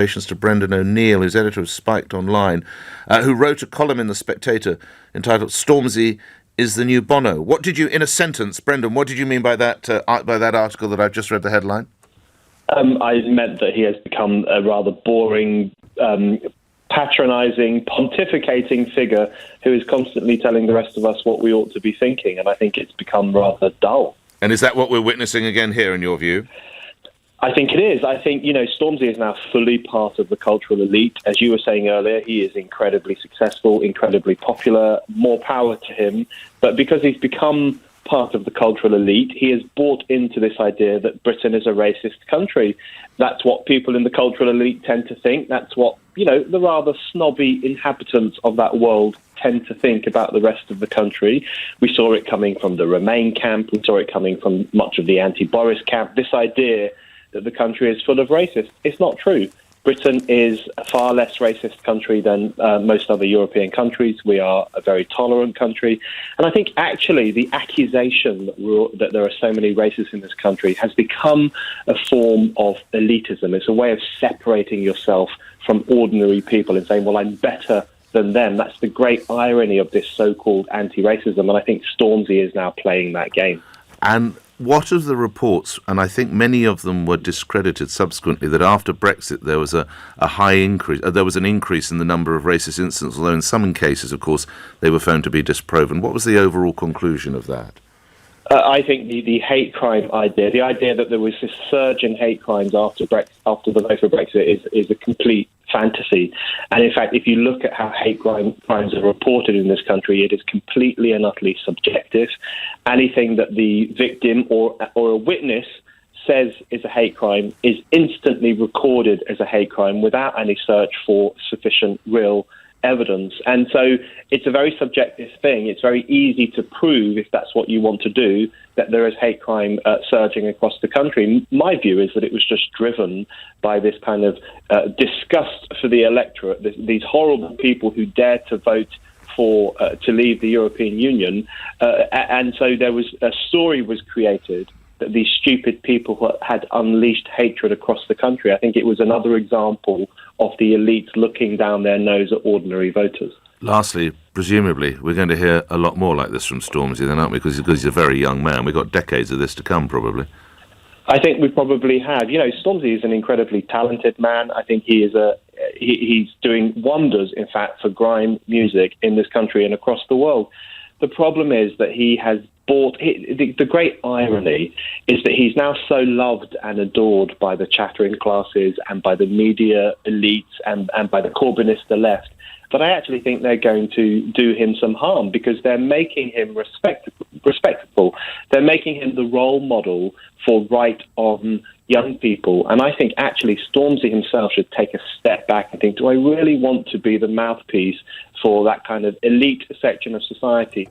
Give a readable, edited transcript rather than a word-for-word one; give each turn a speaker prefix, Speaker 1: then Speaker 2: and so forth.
Speaker 1: To Brendan O'Neill, who's editor of Spiked Online, who wrote a column in The Spectator entitled "Stormzy is the new Bono." What did you, in a sentence, Brendan, what did you mean by that article that I've just read the headline?
Speaker 2: I meant that he has become a rather boring, patronising, pontificating figure who is constantly telling the rest of us what we ought to be thinking, and I think it's become rather dull.
Speaker 1: And is that what we're witnessing again here, in your view?
Speaker 2: I think it is. I think, Stormzy is now fully part of the cultural elite. As you were saying earlier, he is incredibly successful, incredibly popular, more power to him. But because he's become part of the cultural elite, he has bought into this idea that Britain is a racist country. That's what people in the cultural elite tend to think. That's what, the rather snobby inhabitants of that world tend to think about the rest of the country. We saw it coming from the Remain camp. We saw it coming from much of the anti-Boris camp. This idea that the country is full of racists. It's not true. Britain is a far less racist country than most other European countries. We are a very tolerant country. And I think actually the accusation that there are so many racists in this country has become a form of elitism. It's a way of separating yourself from ordinary people and saying, well, I'm better than them. That's the great irony of this so-called anti-racism. And I think Stormzy is now playing that game.
Speaker 1: And what of the reports, and I think many of them were discredited subsequently, that after Brexit there was a high increase, there was an increase in the number of racist incidents, although in some cases, of course, they were found to be disproven. What was the overall conclusion of that?
Speaker 2: I think the hate crime idea, the idea that there was this surge in hate crimes after the vote for Brexit is a complete fantasy. And in fact, if you look at how hate crimes are reported in this country, it is completely and utterly subjective. Anything that the victim or a witness says is a hate crime is instantly recorded as a hate crime without any search for sufficient real evidence. And so it's a very subjective thing. It's very easy to prove, if that's what you want to do, that there is hate crime surging across the country. My view is that it was just driven by this kind of disgust for the electorate, these horrible people who dare to vote for to leave the European Union. And so a story was created that these stupid people had unleashed hatred across the country. I think it was another example of the elites looking down their nose at ordinary voters.
Speaker 1: Lastly, presumably, we're going to hear a lot more like this from Stormzy then, aren't we? Because he's a very young man. We've got decades of this to come, probably.
Speaker 2: I think we probably have. Stormzy is an incredibly talented man. I think he's doing wonders, in fact, for grime music in this country and across the world. The problem is that he has the great irony is that he's now so loved and adored by the chattering classes and by the media elites and by the Corbynist left, but I actually think they're going to do him some harm because they're making him respectable. They're making him the role model for right-on young people. And I think actually Stormzy himself should take a step back and think, do I really want to be the mouthpiece for that kind of elite section of society?